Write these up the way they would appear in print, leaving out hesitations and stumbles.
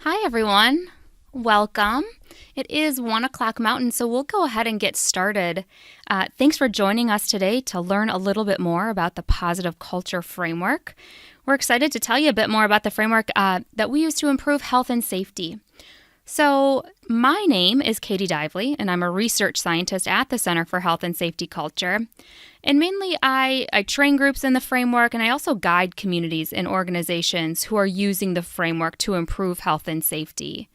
Hi, everyone. Welcome. It is 1 o'clock Mountain, so we'll go ahead and get started. Thanks for joining us today to learn a little bit more about the Positive Culture Framework. We're excited to tell you a bit more about the framework that we use to improve health and safety. So, my name is Katie Dively, and I'm a research scientist at the Center for Health and Safety Culture. And mainly, I train groups in the framework, and I also guide communities and organizations who are using the framework to improve health and safety.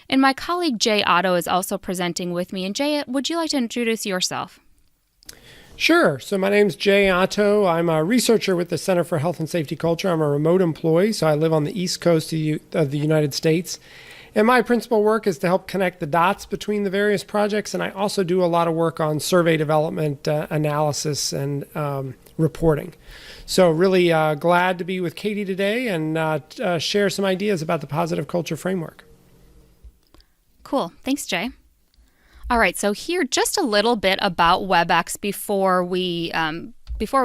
And my colleague Jay Otto is also presenting with me. And Jay, would you like to introduce yourself? Sure. So my name's Jay Otto. I'm a researcher with the Center for Health and Safety Culture. I'm a remote employee, so I live on the East Coast of the United States. And my principal work is to help connect the dots between the various projects. And I also do a lot of work on survey development, analysis, and reporting. So really glad to be with Katie today and share some ideas about the Positive Culture Framework. Cool. Thanks, Jay. All right, so here just a little bit about WebEx before we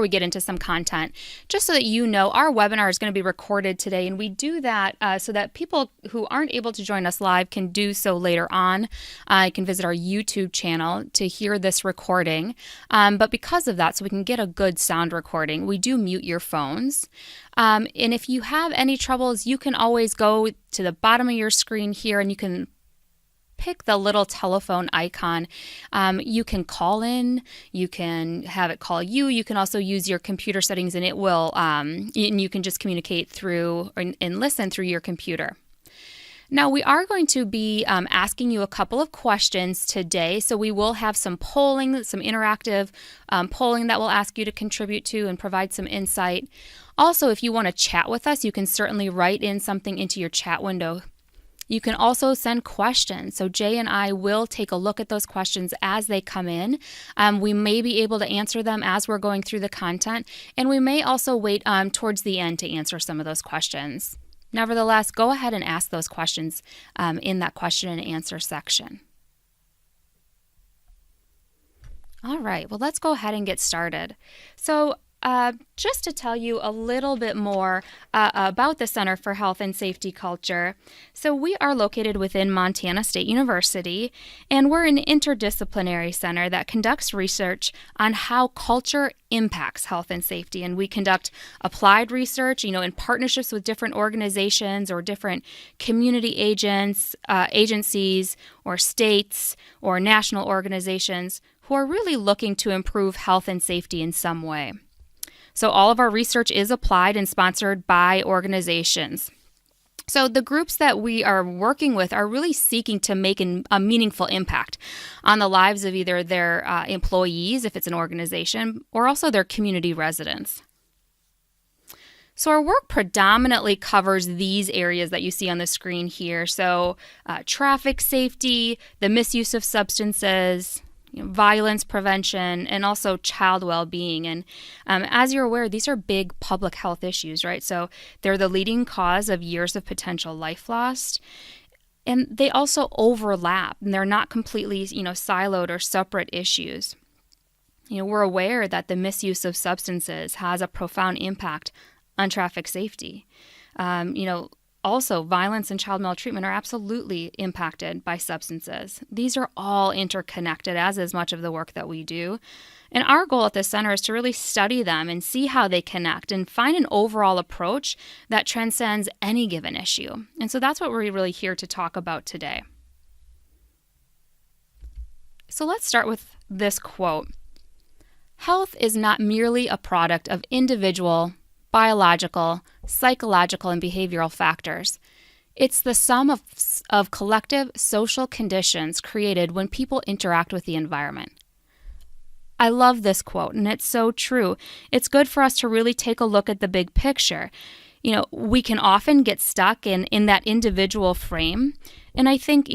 get into some content. Just so that you know, our webinar is going to be recorded today, and we do that so that people who aren't able to join us live can do so later on. You can visit our YouTube channel to hear this recording. But because of that, so we can get a good sound recording, we do mute your phones. And if you have any troubles, you can always go to the bottom of your screen here, and you can pick the little telephone icon. You can call in, you can have it call you. You can also use your computer settings, and it will, and you can just communicate through and listen through your computer. Now, we are going to be asking you a couple of questions today. So we will have some polling, some interactive polling that we'll ask you to contribute to and provide some insight. Also, if you want to chat with us, you can certainly write in something into your chat window. You can also send questions. So Jay and I will take a look at those questions as they come in. We may be able to answer them as we're going through the content, and we may also wait towards the end to answer some of those questions. Nevertheless, go ahead and ask those questions in that question and answer section. All right, well, let's go ahead and get started. So just to tell you a little bit more about the Center for Health and Safety Culture. So we are located within Montana State University, and we're an interdisciplinary center that conducts research on how culture impacts health and safety. And we conduct applied research, in partnerships with different organizations or different community agencies or states or national organizations who are really looking to improve health and safety in some way. So all of our research is applied and sponsored by organizations. So the groups that we are working with are really seeking to make a meaningful impact on the lives of either their employees, if it's an organization, or also their community residents. So our work predominantly covers these areas that you see on the screen here. So traffic safety, the misuse of substances, violence prevention, and also child well-being. And as you're aware, these are big public health issues, right? So they're the leading cause of years of potential life lost. And they also overlap, and they're not completely, siloed or separate issues. We're aware that the misuse of substances has a profound impact on traffic safety. Also, violence and child maltreatment are absolutely impacted by substances. These are all interconnected, as is much of the work that we do. And our goal at the center is to really study them and see how they connect and find an overall approach that transcends any given issue. And so that's what we're really here to talk about today. So let's start with this quote. Health is not merely a product of individual, biological, psychological, and behavioral factors. It's the sum of collective social conditions created when people interact with the environment. I love this quote, and it's so true. It's good for us to really take a look at the big picture. We can often get stuck in that individual frame, and I think,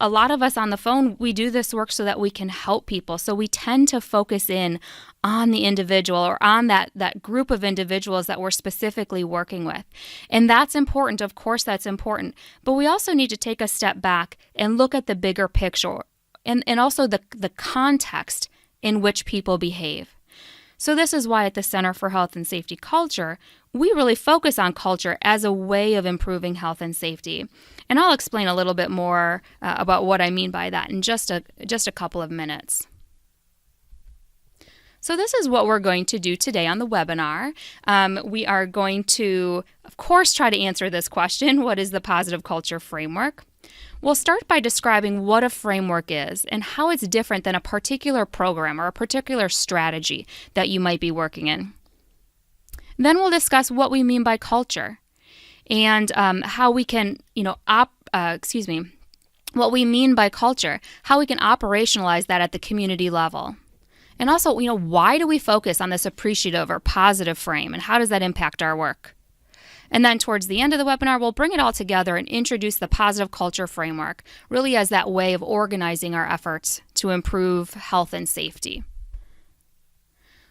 a lot of us on the phone, we do this work so that we can help people. So we tend to focus in on the individual or on that group of individuals that we're specifically working with. And that's important. Of course, that's important. But we also need to take a step back and look at the bigger picture and also the context in which people behave. So this is why at the Center for Health and Safety Culture, we really focus on culture as a way of improving health and safety. And I'll explain a little bit more about what I mean by that in just a couple of minutes. So this is what we're going to do today on the webinar. We are going to, of course, try to answer this question: what is the positive culture framework? We'll start by describing what a framework is and how it's different than a particular program or a particular strategy that you might be working in. Then we'll discuss what we mean by culture and how we can, what we mean by culture, how we can operationalize that at the community level. And also, why do we focus on this appreciative or positive frame, and how does that impact our work? And then towards the end of the webinar, we'll bring it all together and introduce the positive culture framework, really as that way of organizing our efforts to improve health and safety.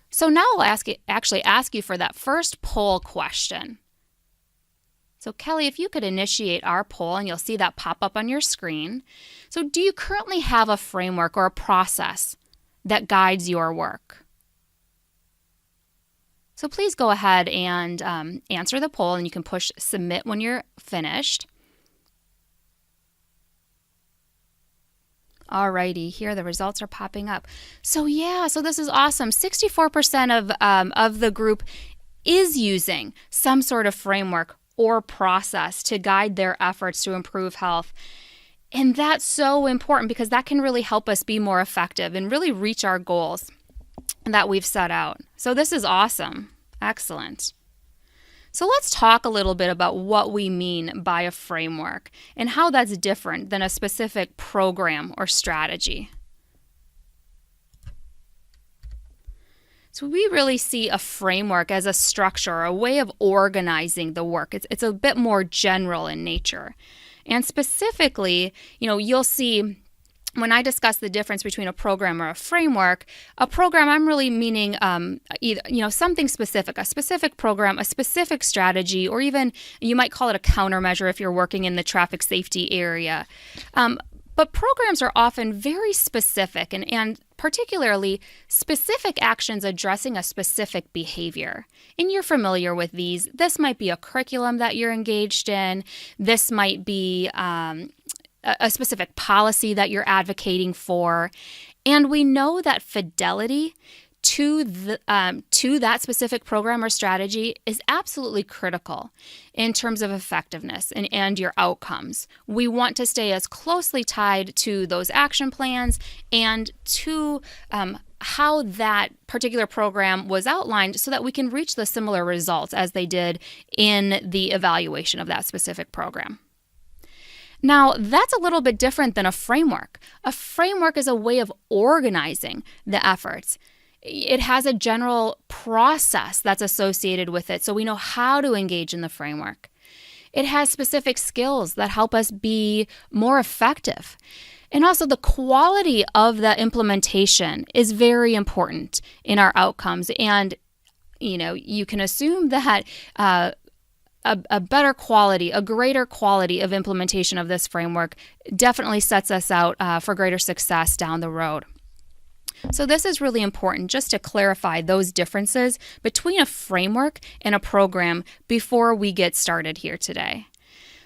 So now I'll actually ask you for that first poll question. So Kelly, if you could initiate our poll, and you'll see that pop up on your screen. So do you currently have a framework or a process that guides your work? So please go ahead and answer the poll, and you can push submit when you're finished. Alrighty, here the results are popping up. So this is awesome. 64% of the group is using some sort of framework or process to guide their efforts to improve health. And that's so important because that can really help us be more effective and really reach our goals that we've set out. So this is awesome. Excellent. So let's talk a little bit about what we mean by a framework and how that's different than a specific program or strategy. So we really see a framework as a structure, a way of organizing the work. It's a bit more general in nature. And specifically, you'll see when I discuss the difference between a program or a framework, a program, I'm really meaning something specific, a specific program, a specific strategy, or even you might call it a countermeasure if you're working in the traffic safety area. But programs are often very specific and particularly specific actions addressing a specific behavior. And you're familiar with these. This might be a curriculum that you're engaged in. This might be a specific policy that you're advocating for. And we know that fidelity to that specific program or strategy is absolutely critical in terms of effectiveness and your outcomes. We want to stay as closely tied to those action plans and to how that particular program was outlined so that we can reach the similar results as they did in the evaluation of that specific program. Now, that's a little bit different than a framework. A framework is a way of organizing the efforts. It has a general process that's associated with it, so we know how to engage in the framework. It has specific skills that help us be more effective. And also the quality of the implementation is very important in our outcomes. And, you can assume that a better quality, a greater quality of implementation of this framework definitely sets us out for greater success down the road. So this is really important just to clarify those differences between a framework and a program before we get started here today.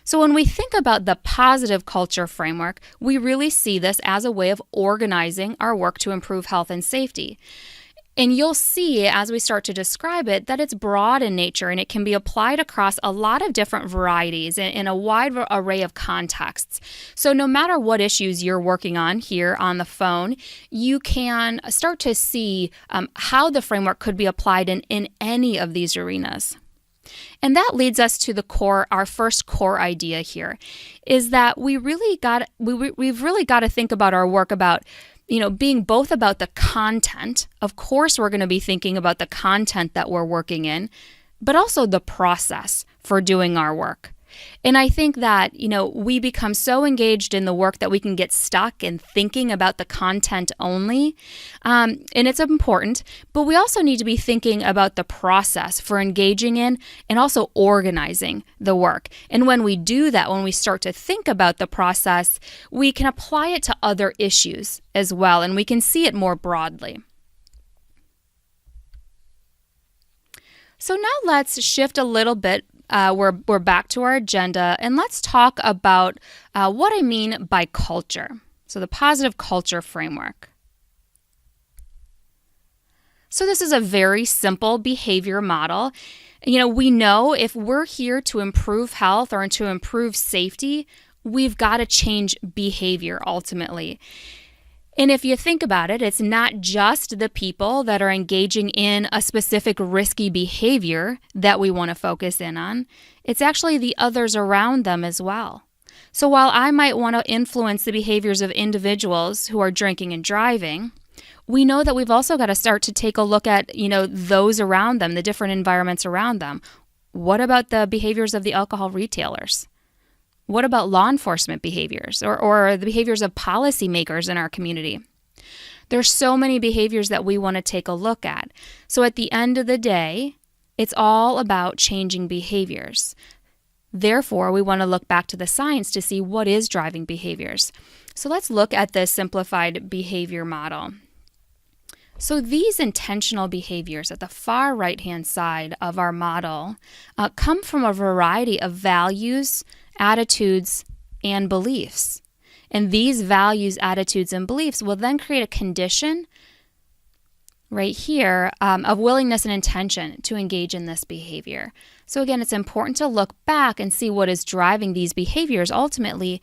So when we think about the positive culture framework, we really see this as a way of organizing our work to improve health and safety. And you'll see as we start to describe it that it's broad in nature and it can be applied across a lot of different varieties in a wide array of contexts. So no matter what issues you're working on here on the phone, you can start to see how the framework could be applied in any of these arenas. And that leads us to our first core idea here, is that we've really got to think about our work about being both about the content. Of course, we're going to be thinking about the content that we're working in, but also the process for doing our work. And I think that, we become so engaged in the work that we can get stuck in thinking about the content only. And it's important, but we also need to be thinking about the process for engaging in and also organizing the work. And when we do that, when we start to think about the process, we can apply it to other issues as well, and we can see it more broadly. So now let's shift a little bit. We're back to our agenda, and let's talk about what I mean by culture. So the positive culture framework. So this is a very simple behavior model. We know if we're here to improve health or to improve safety, we've got to change behavior ultimately. And if you think about it, it's not just the people that are engaging in a specific risky behavior that we want to focus in on. It's actually the others around them as well. So while I might want to influence the behaviors of individuals who are drinking and driving, we know that we've also got to start to take a look at, those around them, the different environments around them. What about the behaviors of the alcohol retailers? What about law enforcement behaviors or the behaviors of policymakers in our community? There's so many behaviors that we want to take a look at. So at the end of the day, it's all about changing behaviors. Therefore, we want to look back to the science to see what is driving behaviors. So let's look at this simplified behavior model. So these intentional behaviors at the far right-hand side of our model come from a variety of values, attitudes, and beliefs. And these values, attitudes, and beliefs will then create a condition right here of willingness and intention to engage in this behavior. So again, it's important to look back and see what is driving these behaviors ultimately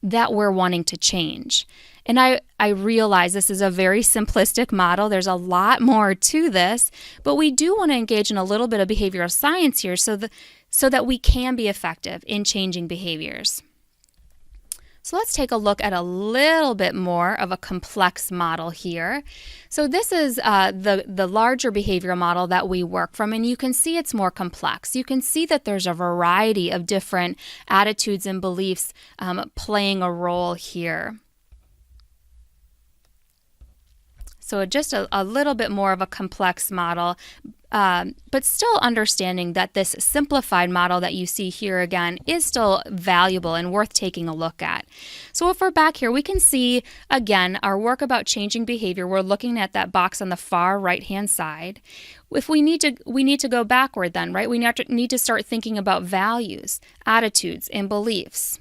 that we're wanting to change. And I realize this is a very simplistic model. There's a lot more to this, but we do want to engage in a little bit of behavioral science here so that we can be effective in changing behaviors. So let's take a look at a little bit more of a complex model here. So this is the larger behavioral model that we work from, and you can see it's more complex. You can see that there's a variety of different attitudes and beliefs playing a role here. So just a little bit more of a complex model, but still understanding that this simplified model that you see here again is still valuable and worth taking a look at. So if we're back here, we can see again our work about changing behavior. We're looking at that box on the far right-hand side. If we need to go backward then, right? We need to start thinking about values, attitudes, and beliefs.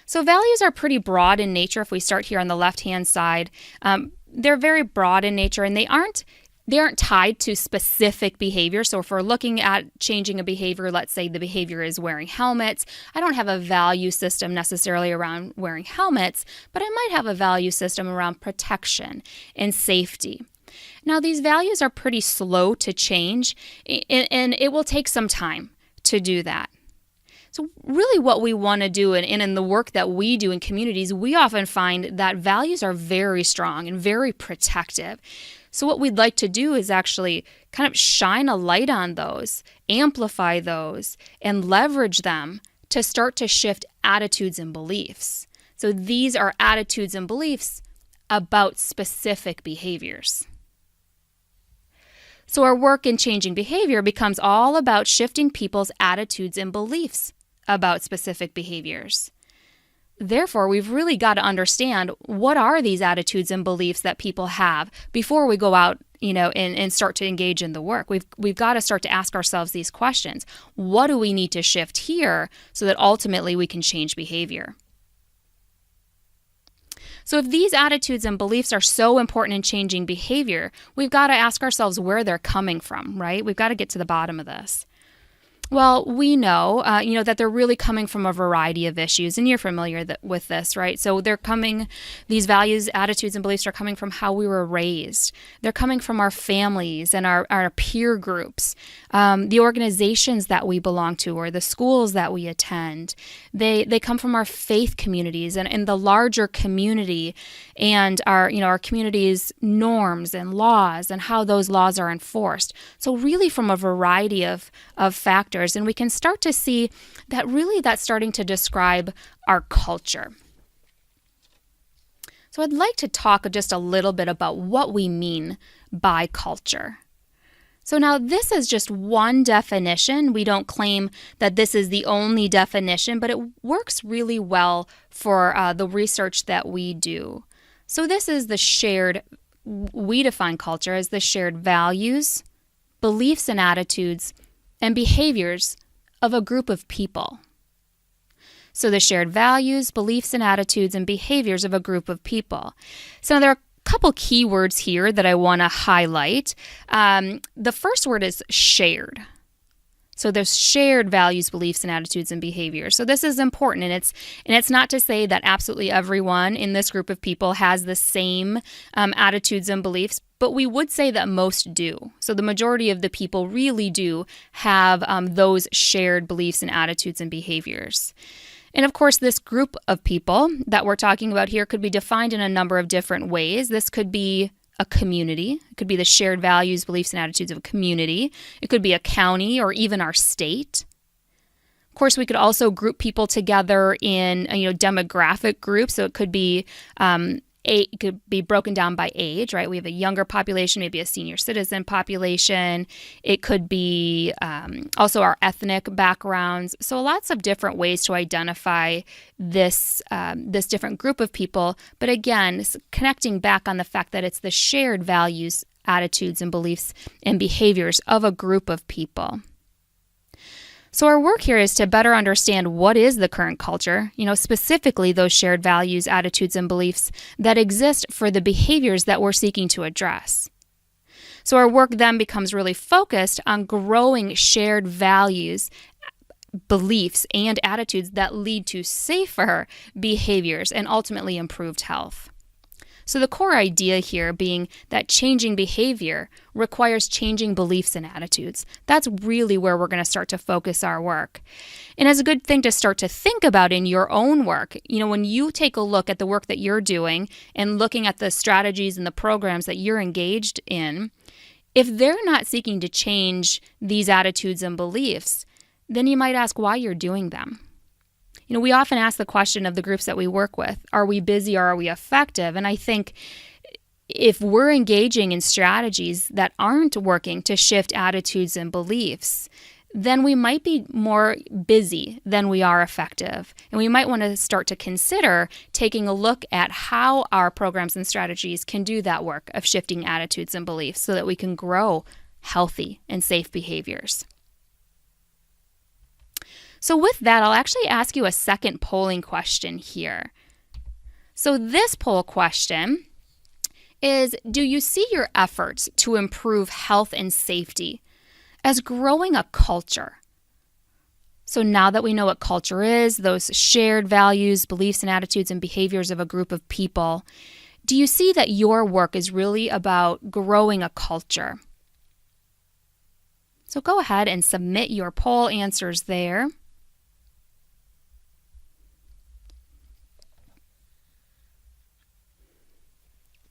So values are pretty broad in nature. If we start here on the left-hand side, they're very broad in nature, and they aren't tied to specific behavior. So if we're looking at changing a behavior, let's say the behavior is wearing helmets, I don't have a value system necessarily around wearing helmets, but I might have a value system around protection and safety. Now, these values are pretty slow to change, and it will take some time to do that. So really what we want to do, and in the work that we do in communities, we often find that values are very strong and very protective. So what we'd like to do is actually kind of shine a light on those, amplify those, and leverage them to start to shift attitudes and beliefs. So these are attitudes and beliefs about specific behaviors. So our work in changing behavior becomes all about shifting people's attitudes and beliefs about specific behaviors. Therefore, we've really got to understand what are these attitudes and beliefs that people have before we go out, and start to engage in the work. We've got to start to ask ourselves these questions. What do we need to shift here so that ultimately we can change behavior? So if these attitudes and beliefs are so important in changing behavior, we've got to ask ourselves where they're coming from, right? We've got to get to the bottom of this. Well, we know, that they're really coming from a variety of issues, and you're familiar with this, right? So these values, attitudes, and beliefs are coming from how we were raised. They're coming from our families and our peer groups, the organizations that we belong to, or the schools that we attend. They come from our faith communities and the larger community, and our community's norms and laws and how those laws are enforced. So really from a variety of factors. And we can start to see that really that's starting to describe our culture. So I'd like to talk just a little bit about what we mean by culture. So now this is just one definition. We don't claim that this is the only definition, but it works really well for the research that we do. So this is we define culture as the shared values, beliefs and attitudes, and behaviors of a group of people. So the shared values, beliefs, and attitudes and behaviors of a group of people. So now there are a couple key words here that I want to highlight. The first word is shared. So there's shared values, beliefs, and attitudes and behaviors. So this is important, and it's not to say that absolutely everyone in this group of people has the same attitudes and beliefs, but we would say that most do. So the majority of the people really do have those shared beliefs and attitudes and behaviors. And of course, this group of people that we're talking about here could be defined in a number of different ways. This could be a community. It could be the shared values, beliefs, and attitudes of a community. It could be a county or even our state. Of course, we could also group people together in demographic groups. So it could be it could be broken down by age, right? We have a younger population, maybe a senior citizen population. It could be also our ethnic backgrounds. So lots of different ways to identify this different group of people. But again, connecting back on the fact that it's the shared values, attitudes, and beliefs and behaviors of a group of people. So our work here is to better understand what is the current culture, specifically those shared values, attitudes, and beliefs that exist for the behaviors that we're seeking to address. So our work then becomes really focused on growing shared values, beliefs, and attitudes that lead to safer behaviors and ultimately improved health. So the core idea here being that changing behavior requires changing beliefs and attitudes. That's really where we're going to start to focus our work. And it's a good thing to start to think about in your own work. When you take a look at the work that you're doing and looking at the strategies and the programs that you're engaged in, if they're not seeking to change these attitudes and beliefs, then you might ask why you're doing them. We often ask the question of the groups that we work with, are we busy or are we effective? And I think if we're engaging in strategies that aren't working to shift attitudes and beliefs, then we might be more busy than we are effective. And we might want to start to consider taking a look at how our programs and strategies can do that work of shifting attitudes and beliefs so that we can grow healthy and safe behaviors. So with that, I'll actually ask you a second polling question here. So this poll question is, do you see your efforts to improve health and safety as growing a culture? So now that we know what culture is, those shared values, beliefs, and attitudes and behaviors of a group of people, do you see that your work is really about growing a culture? So go ahead and submit your poll answers there.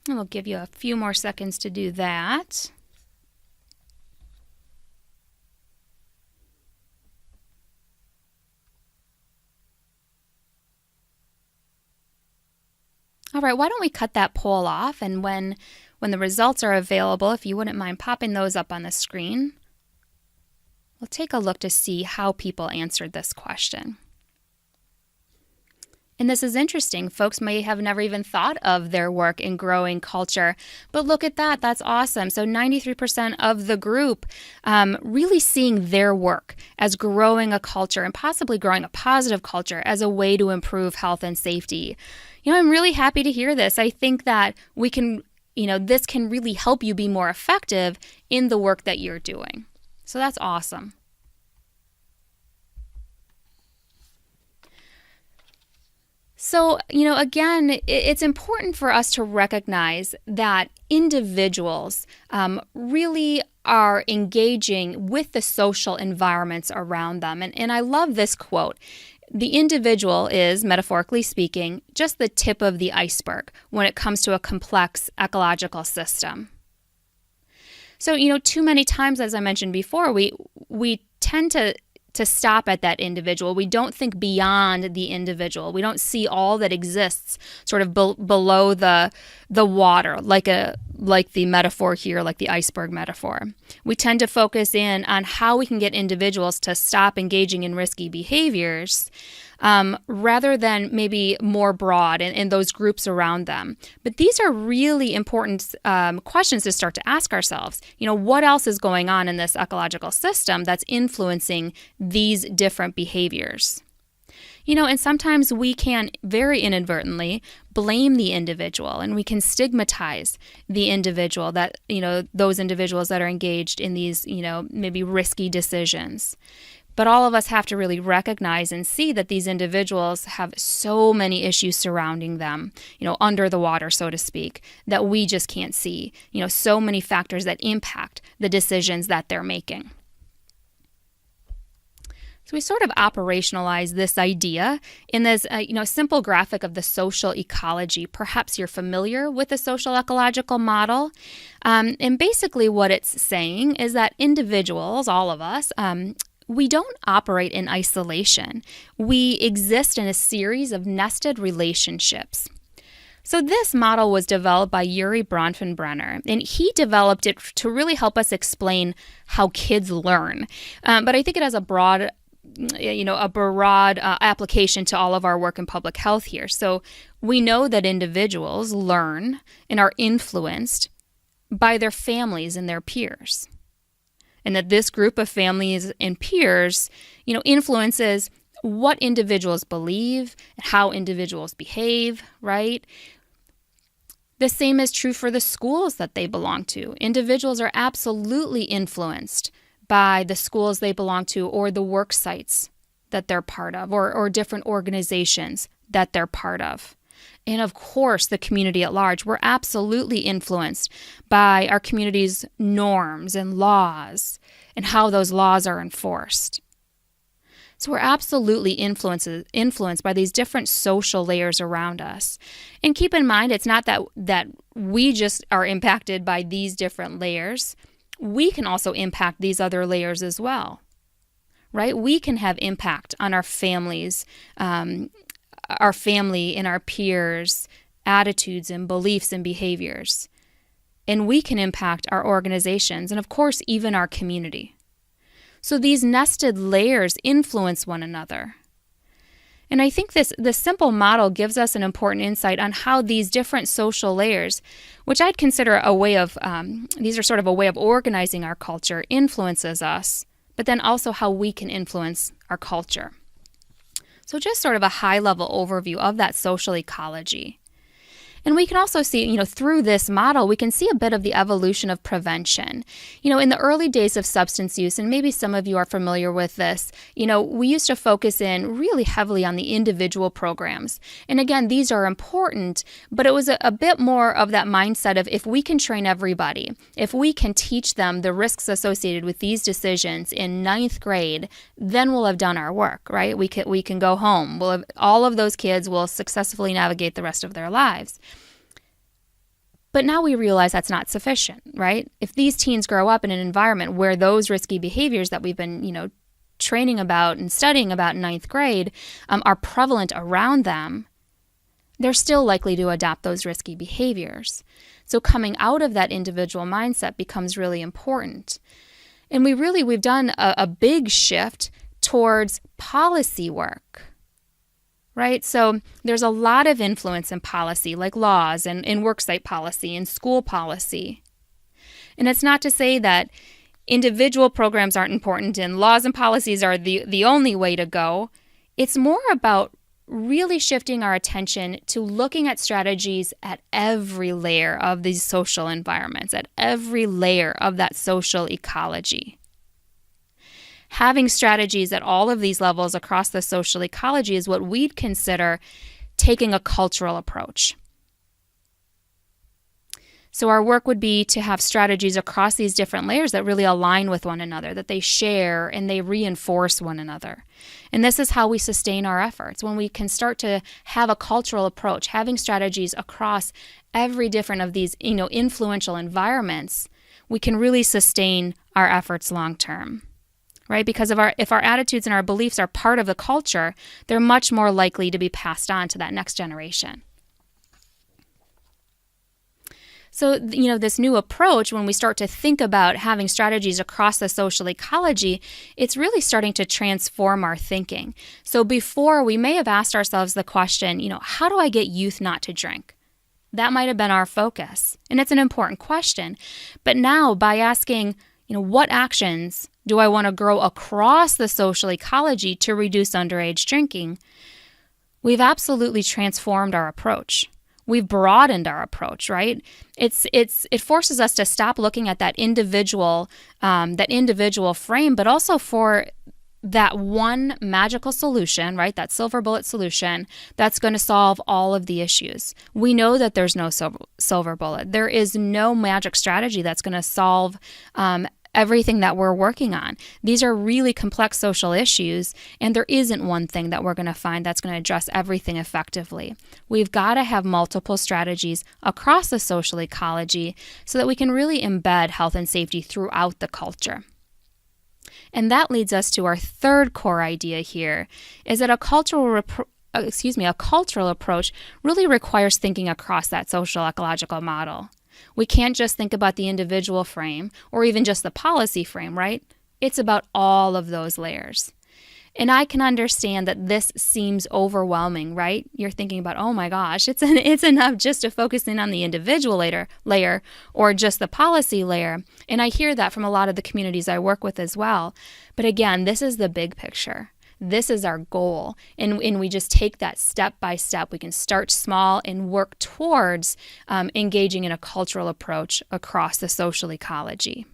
And we'll give you a few more seconds to do that. All right, why don't we cut that poll off, and when the results are available, if you wouldn't mind popping those up on the screen, we'll take a look to see how people answered this question. And this is interesting. Folks may have never even thought of their work in growing culture, but look at that. That's awesome. So 93% of the group really seeing their work as growing a culture and possibly growing a positive culture as a way to improve health and safety. I'm really happy to hear this. I think that we can, this can really help you be more effective in the work that you're doing. So that's awesome. So, again, it's important for us to recognize that individuals really are engaging with the social environments around them. And I love this quote. The individual is, metaphorically speaking, just the tip of the iceberg when it comes to a complex ecological system. So, too many times, as I mentioned before, we tend to stop at that individual. We don't think beyond the individual. We don't see all that exists sort of below the water, like the metaphor here, like the iceberg metaphor. We tend to focus in on how we can get individuals to stop engaging in risky behaviors, rather than maybe more broad and those groups around them. But these are really important questions to start to ask ourselves. What else is going on in this ecological system that's influencing these different behaviors? And sometimes we can very inadvertently blame the individual, and we can stigmatize the individual, that, those individuals that are engaged in these, maybe risky decisions. But all of us have to really recognize and see that these individuals have so many issues surrounding them, under the water, so to speak, that we just can't see. So many factors that impact the decisions that they're making. So we sort of operationalize this idea in this simple graphic of the social ecology. Perhaps you're familiar with the social ecological model. And basically what it's saying is that individuals, all of us, we don't operate in isolation. We exist in a series of nested relationships. So this model was developed by Yuri Bronfenbrenner, and he developed it to really help us explain how kids learn. But I think it has a broad application to all of our work in public health here. So we know that individuals learn and are influenced by their families and their peers. And that this group of families and peers, influences what individuals believe and how individuals behave, right? The same is true for the schools that they belong to. Individuals are absolutely influenced by the schools they belong to, or the work sites that they're part of, or different organizations that they're part of. And of course, the community at large, we're absolutely influenced by our community's norms and laws and how those laws are enforced. So we're absolutely influenced by these different social layers around us. And keep in mind, it's not that we just are impacted by these different layers. We can also impact these other layers as well, right? We can have impact on our families, our family and our peers' attitudes and beliefs and behaviors. And we can impact our organizations and, of course, even our community. So these nested layers influence one another. And I think this simple model gives us an important insight on how these different social layers, which I'd consider a way of, these are sort of a way of organizing our culture, influences us, but then also how we can influence our culture. So just sort of a high-level overview of that social ecology. And we can also see, through this model, we can see a bit of the evolution of prevention. In the early days of substance use, and maybe some of you are familiar with this, we used to focus in really heavily on the individual programs. And again, these are important, but it was a bit more of that mindset of if we can train everybody, if we can teach them the risks associated with these decisions in 9th grade, then we'll have done our work, right? We can go home. All of those kids will successfully navigate the rest of their lives. But now we realize that's not sufficient, right? If these teens grow up in an environment where those risky behaviors that we've been, training about and studying about in 9th grade are prevalent around them, they're still likely to adopt those risky behaviors. So coming out of that individual mindset becomes really important. And we've done a big shift towards policy work. Right? So there's a lot of influence in policy, like laws and in worksite policy and school policy. And it's not to say that individual programs aren't important and laws and policies are the only way to go. It's more about really shifting our attention to looking at strategies at every layer of these social environments, at every layer of that social ecology. Having strategies at all of these levels across the social ecology is what we'd consider taking a cultural approach. So our work would be to have strategies across these different layers that really align with one another, that they share and they reinforce one another. And this is how we sustain our efforts. When we can start to have a cultural approach, having strategies across every different of these, influential environments, we can really sustain our efforts long term. Right? Because if our attitudes and our beliefs are part of the culture, they're much more likely to be passed on to that next generation. So, this new approach, when we start to think about having strategies across the social ecology, it's really starting to transform our thinking. So before, we may have asked ourselves the question, how do I get youth not to drink? That might have been our focus, and it's an important question. But now, by asking, what actions do I want to grow across the social ecology to reduce underage drinking, we've absolutely transformed our approach. We've broadened our approach, right? It forces us to stop looking at that individual frame, but also for that one magical solution, right? That silver bullet solution that's going to solve all of the issues. We know that there's no silver bullet. There is no magic strategy that's going to solve everything that we're working on. These are really complex social issues, and there isn't one thing that we're going to find that's going to address everything effectively. We've got to have multiple strategies across the social ecology so that we can really embed health and safety throughout the culture. And that leads us to our third core idea here, is that a cultural approach really requires thinking across that social ecological model. We can't just think about the individual frame or even just the policy frame, right? It's about all of those layers. And I can understand that this seems overwhelming, right? You're thinking about, oh my gosh, it's enough just to focus in on the individual layer or just the policy layer. And I hear that from a lot of the communities I work with as well. But again, this is the big picture. This is our goal. And we just take that step by step. We can start small and work towards engaging in a cultural approach across the social ecology.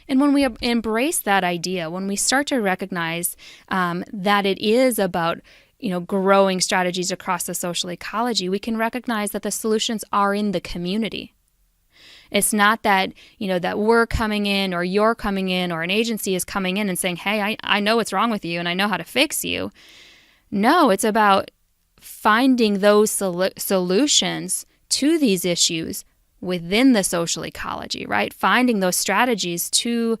And when we embrace that idea, when we start to recognize that it is about growing strategies across the social ecology, we can recognize that the solutions are in the community. It's not that, that we're coming in or you're coming in or an agency is coming in and saying, hey, I know what's wrong with you and I know how to fix you. No, it's about finding those solutions to these issues within the social ecology, right? Finding those strategies to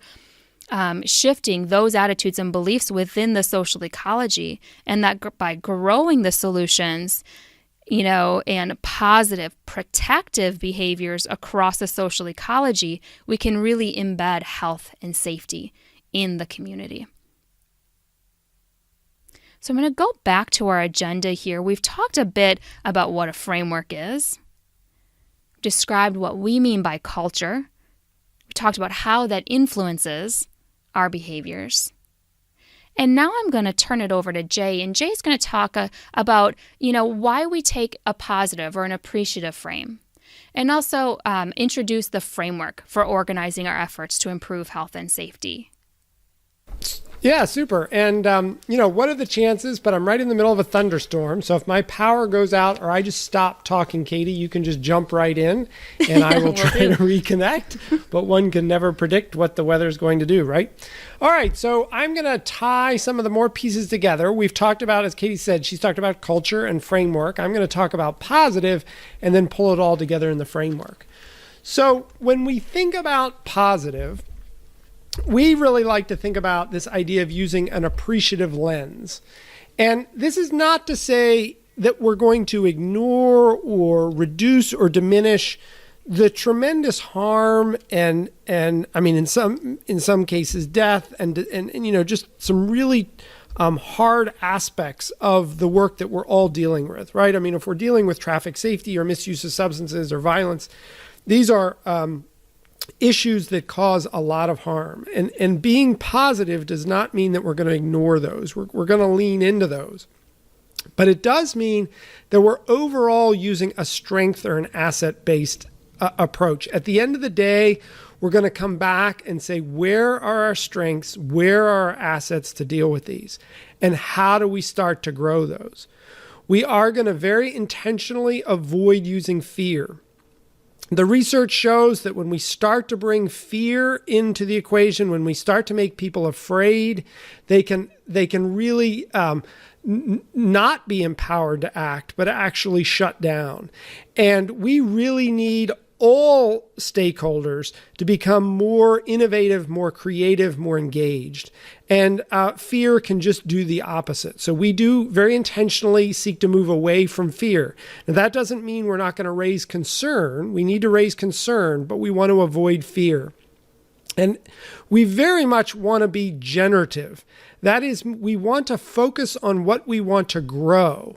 shifting those attitudes and beliefs within the social ecology, and that by growing the solutions, and positive protective behaviors across the social ecology, we can really embed health and safety in the community. So I'm going to go back to our agenda here. We've talked a bit about what a framework is, described what we mean by culture. We talked about how that influences our behaviors. And now I'm going to turn it over to Jay, and Jay's going to talk about, why we take a positive or an appreciative frame, and also introduce the framework for organizing our efforts to improve health and safety. Yeah, super. And, what are the chances? But I'm right in the middle of a thunderstorm. So if my power goes out or I just stop talking, Katie, you can just jump right in and I will try to reconnect. But one can never predict what the weather's going to do, right? All right. So I'm going to tie some of the more pieces together. We've talked about, as Katie said, she's talked about culture and framework. I'm going to talk about positive and then pull it all together in the framework. So when we think about positive, we really like to think about this idea of using an appreciative lens. And this is not to say that we're going to ignore or reduce or diminish the tremendous harm and I mean in some cases death and just some really hard aspects of the work that we're all dealing with, right? I mean, if we're dealing with traffic safety or misuse of substances or violence, these are issues that cause a lot of harm. And being positive does not mean that we're going to ignore those. We're going to lean into those. But it does mean that we're overall using a strength or an asset-based approach. At the end of the day, we're going to come back and say, where are our strengths? Where are our assets to deal with these? And how do we start to grow those? We are going to very intentionally avoid using fear. The research shows that when we start to bring fear into the equation, when we start to make people afraid, they can really not be empowered to act, but actually shut down. And we really need all stakeholders to become more innovative, more creative, more engaged. And fear can just do the opposite. So we do very intentionally seek to move away from fear. Now, that doesn't mean we're not going to raise concern. We need to raise concern, but we want to avoid fear. And we very much want to be generative. That is, we want to focus on what we want to grow.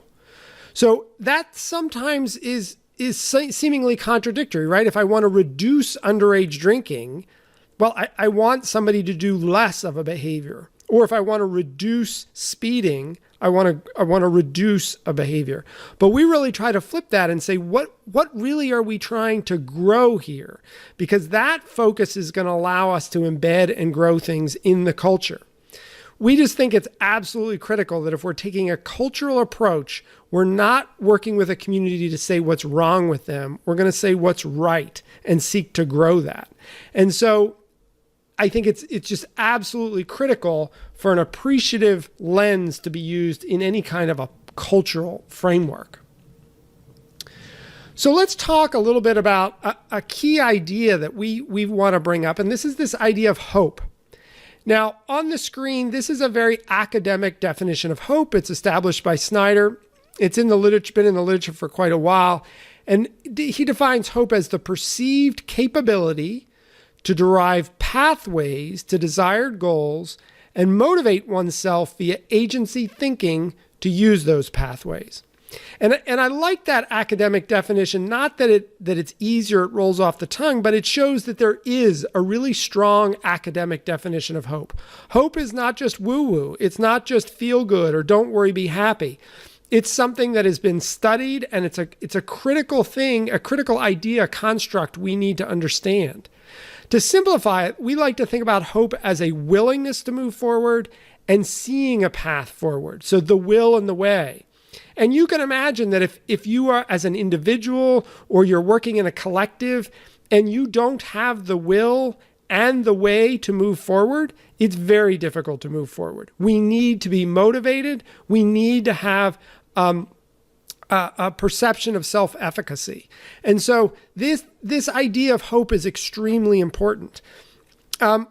So that sometimes is seemingly contradictory, right? If I want to reduce underage drinking, well, I want somebody to do less of a behavior. Or if I want to reduce speeding, I want to reduce a behavior. But we really try to flip that and say, what really are we trying to grow here? Because that focus is going to allow us to embed and grow things in the culture. We just think it's absolutely critical that if we're taking a cultural approach, we're not working with a community to say what's wrong with them. We're going to say what's right and seek to grow that. And so I think it's just absolutely critical for an appreciative lens to be used in any kind of a cultural framework. So let's talk a little bit about a key idea that we want to bring up, and this is this idea of hope. Now, on the screen, this is a very academic definition of hope. It's established by Snyder. It's in the literature, been in the literature for quite a while. And he defines hope as the perceived capability to derive pathways to desired goals and motivate oneself via agency thinking to use those pathways. And I like that academic definition, not that it's easier, it rolls off the tongue, but it shows that there is a really strong academic definition of hope. Hope is not just woo-woo. It's not just feel good or don't worry, be happy. It's something that has been studied, and it's a critical thing, a critical idea, construct we need to understand. To simplify it, we like to think about hope as a willingness to move forward and seeing a path forward. So the will and the way. And you can imagine that if you are as an individual or you're working in a collective and you don't have the will and the way to move forward, it's very difficult to move forward. We need to be motivated. We need to have a perception of self-efficacy. And so this idea of hope is extremely important.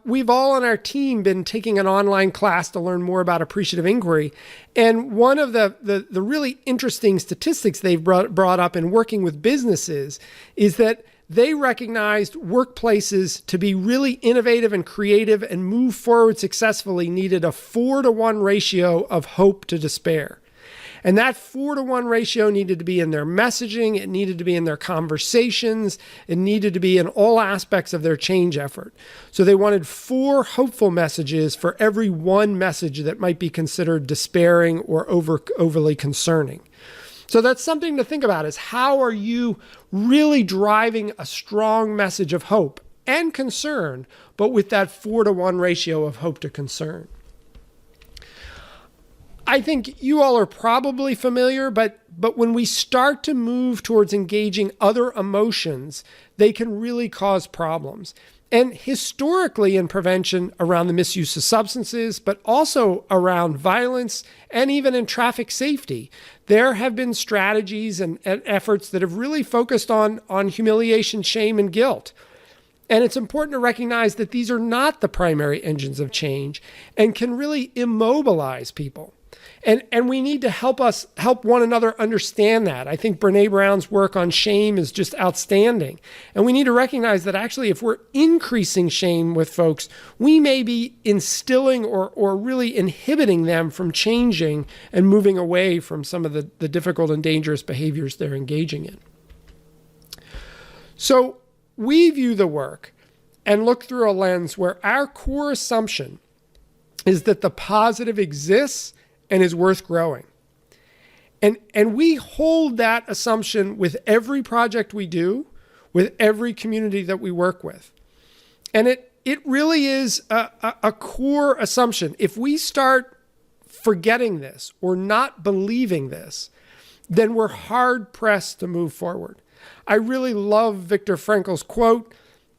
We've all on our team been taking an online class to learn more about appreciative inquiry. And one of the really interesting statistics they've brought up in working with businesses is that they recognized workplaces to be really innovative and creative and move forward successfully needed a 4-to-1 ratio of hope to despair. And that 4-to-1 ratio needed to be in their messaging. It needed to be in their conversations. It needed to be in all aspects of their change effort. So they wanted 4 hopeful messages for every 1 message that might be considered despairing or overly concerning. So that's something to think about, is how are you really driving a strong message of hope and concern, but with that 4-to-1 ratio of hope to concern. I think you all are probably familiar, but when we start to move towards engaging other emotions, they can really cause problems. And historically in prevention around the misuse of substances, but also around violence and even in traffic safety, there have been strategies and efforts that have really focused on humiliation, shame, and guilt. And it's important to recognize that these are not the primary engines of change and can really immobilize people. And we need to help one another understand that. I think Brene Brown's work on shame is just outstanding. And we need to recognize that actually if we're increasing shame with folks, we may be instilling or really inhibiting them from changing and moving away from some of the difficult and dangerous behaviors they're engaging in. So we view the work and look through a lens where our core assumption is that the positive exists and is worth growing. And we hold that assumption with every project we do, with every community that we work with. And it really is a core assumption. If we start forgetting this or not believing this, then we're hard pressed to move forward. I really love Viktor Frankl's quote.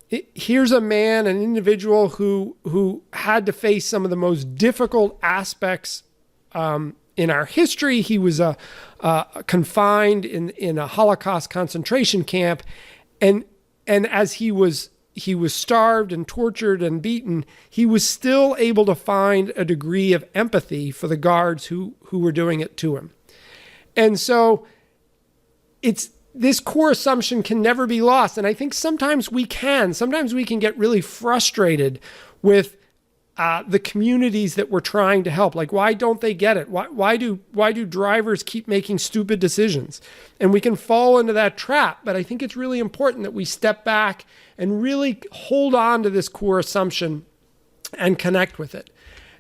Here's a man, an individual who had to face some of the most difficult aspects in our history. He was confined in a Holocaust concentration camp, and And as he was starved and tortured and beaten, he was still able to find a degree of empathy for the guards who were doing it to him. And so this core assumption can never be lost. And I think sometimes we can get really frustrated with the communities that we're trying to help. Like, why don't they get it? Why do drivers keep making stupid decisions? And we can fall into that trap. But I think it's really important that we step back and really hold on to this core assumption and connect with it.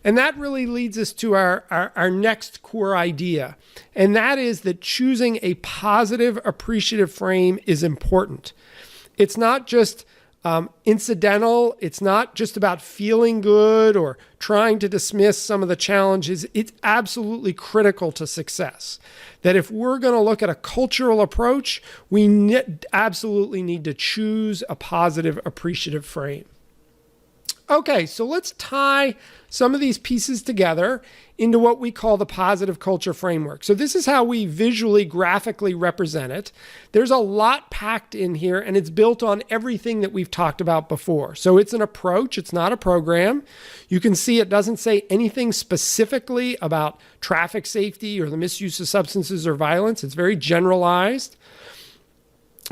And that really leads us to our next core idea. And that is that choosing a positive, appreciative frame is important. It's not just incidental. It's not just about feeling good or trying to dismiss some of the challenges. It's absolutely critical to success. That if we're going to look at a cultural approach, we absolutely need to choose a positive, appreciative frame. Okay, so let's tie some of these pieces together into what we call the positive culture framework. So this is how we visually, graphically represent it. There's a lot packed in here, and it's built on everything that we've talked about before. So it's an approach, it's not a program. You can see it doesn't say anything specifically about traffic safety or the misuse of substances or violence. It's very generalized.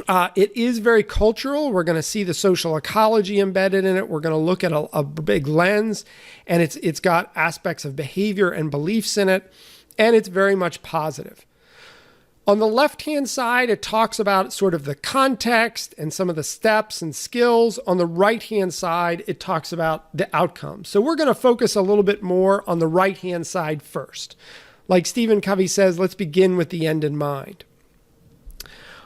It is very cultural. We're going to see the social ecology embedded in it. We're going to look at a big lens, and it's got aspects of behavior and beliefs in it, and it's very much positive. On the left-hand side, it talks about sort of the context and some of the steps and skills. On the right-hand side, it talks about the outcomes. So we're going to focus a little bit more on the right-hand side first. Like Stephen Covey says, let's begin with the end in mind.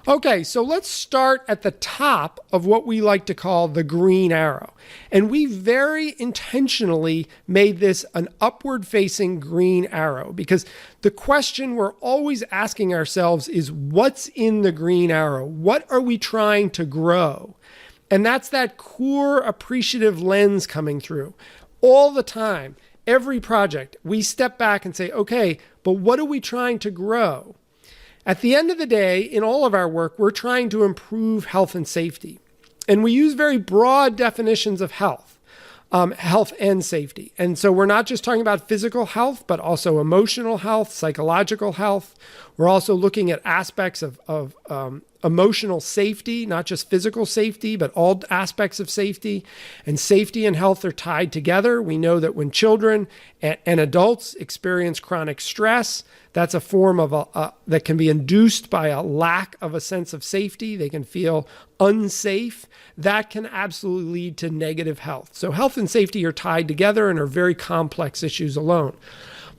Okay, so let's start at the top of what we like to call the green arrow. And we very intentionally made this an upward-facing green arrow because the question we're always asking ourselves is, what's in the green arrow? What are we trying to grow? And that's that core appreciative lens coming through. All the time, every project, we step back and say, okay, but what are we trying to grow? At the end of the day, in all of our work, we're trying to improve health and safety. And we use very broad definitions of health and safety. And so we're not just talking about physical health, but also emotional health, psychological health. We're also looking at aspects of emotional safety, not just physical safety, but all aspects of safety. And safety and health are tied together. We know that when children and adults experience chronic stress, that's a form of that can be induced by a lack of a sense of safety. They can feel unsafe. That can absolutely lead to negative health. So health and safety are tied together and are very complex issues alone.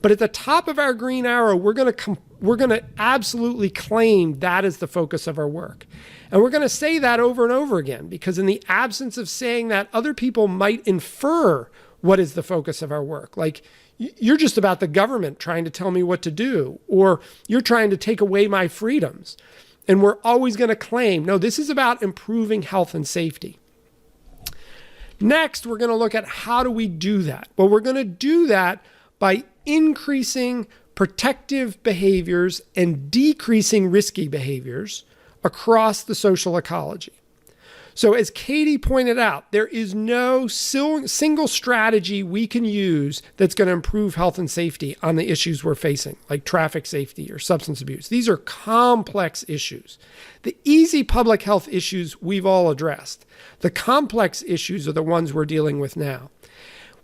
But at the top of our green arrow, we're going to absolutely claim that is the focus of our work. And we're going to say that over and over again, because in the absence of saying that, other people might infer what is the focus of our work. Like, you're just about the government trying to tell me what to do, or you're trying to take away my freedoms. And we're always going to claim, no, this is about improving health and safety. Next, we're going to look at how do we do that? Well, we're going to do that by increasing protective behaviors and decreasing risky behaviors across the social ecology. So as Katie pointed out, there is no single strategy we can use that's going to improve health and safety on the issues we're facing, like traffic safety or substance abuse. These are complex issues. The easy public health issues we've all addressed. The complex issues are the ones we're dealing with now.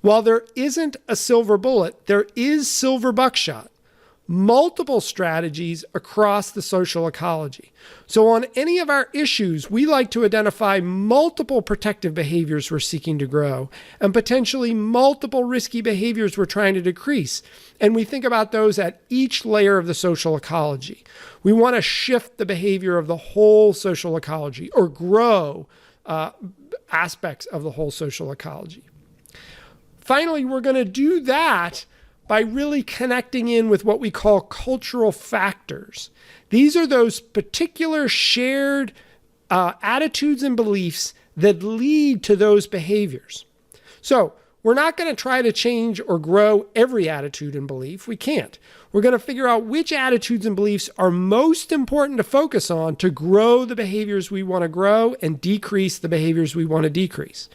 While there isn't a silver bullet, there is silver buckshot. Multiple strategies across the social ecology. So on any of our issues, we like to identify multiple protective behaviors we're seeking to grow and potentially multiple risky behaviors we're trying to decrease. And we think about those at each layer of the social ecology. We want to shift the behavior of the whole social ecology or grow aspects of the whole social ecology. Finally, we're going to do that by really connecting in with what we call cultural factors. These are those particular shared attitudes and beliefs that lead to those behaviors. So we're not going to try to change or grow every attitude and belief. We can't. We're going to figure out which attitudes and beliefs are most important to focus on to grow the behaviors we want to grow and decrease the behaviors we want to decrease.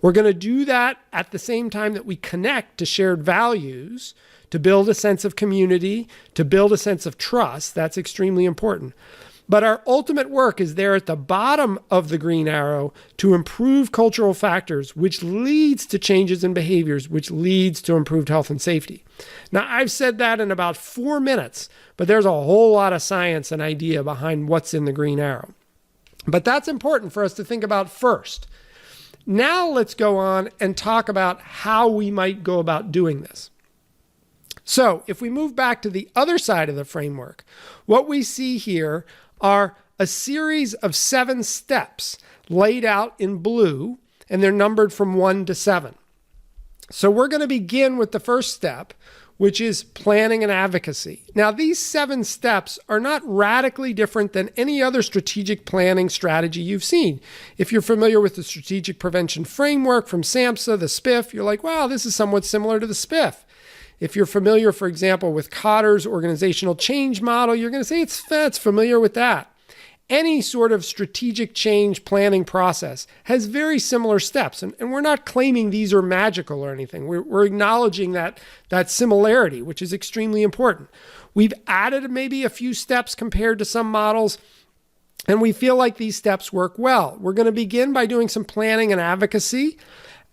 We're going to do that at the same time that we connect to shared values to build a sense of community, to build a sense of trust. That's extremely important. But our ultimate work is there at the bottom of the green arrow to improve cultural factors, which leads to changes in behaviors, which leads to improved health and safety. Now, I've said that in about 4 minutes, but there's a whole lot of science and idea behind what's in the green arrow. But that's important for us to think about first. Now let's go on and talk about how we might go about doing this. So if we move back to the other side of the framework, what we see here are a series of 7 steps laid out in blue, and they're numbered from 1 to 7. So we're going to begin with the first step, which is planning and advocacy. Now, these 7 steps are not radically different than any other strategic planning strategy you've seen. If you're familiar with the Strategic Prevention Framework from SAMHSA, the SPIF, you're like, wow, this is somewhat similar to the SPIF. If you're familiar, for example, with Kotter's organizational change model, you're going to say it's familiar with that. Any sort of strategic change planning process has very similar steps, and we're not claiming these are magical or anything. We're acknowledging that similarity, which is extremely important. We've added maybe a few steps compared to some models, and we feel like these steps work well. We're going to begin by doing some planning and advocacy.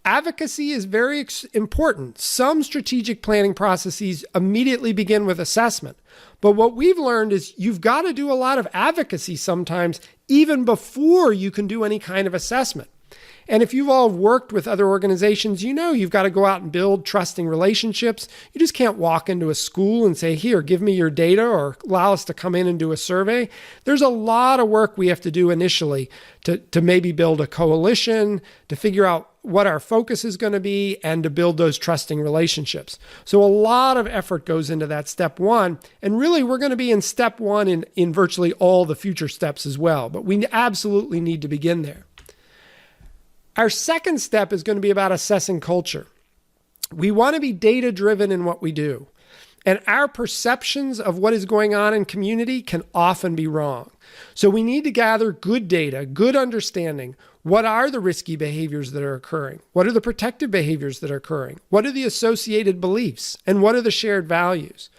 Advocacy is very important. Some strategic planning processes immediately begin with assessment. But what we've learned is you've got to do a lot of advocacy sometimes, even before you can do any kind of assessment. And if you've all worked with other organizations, you know you've got to go out and build trusting relationships. You just can't walk into a school and say, here, give me your data, or allow us to come in and do a survey. There's a lot of work we have to do initially to maybe build a coalition, to figure out what our focus is going to be, and to build those trusting relationships. So a lot of effort goes into that step 1. And really, we're going to be in step 1 in virtually all the future steps as well. But we absolutely need to begin there. Our second step is going to be about assessing culture. We want to be data-driven in what we do. And our perceptions of what is going on in community can often be wrong. So we need to gather good data, good understanding. What are the risky behaviors that are occurring? What are the protective behaviors that are occurring? What are the associated beliefs? And what are the shared values?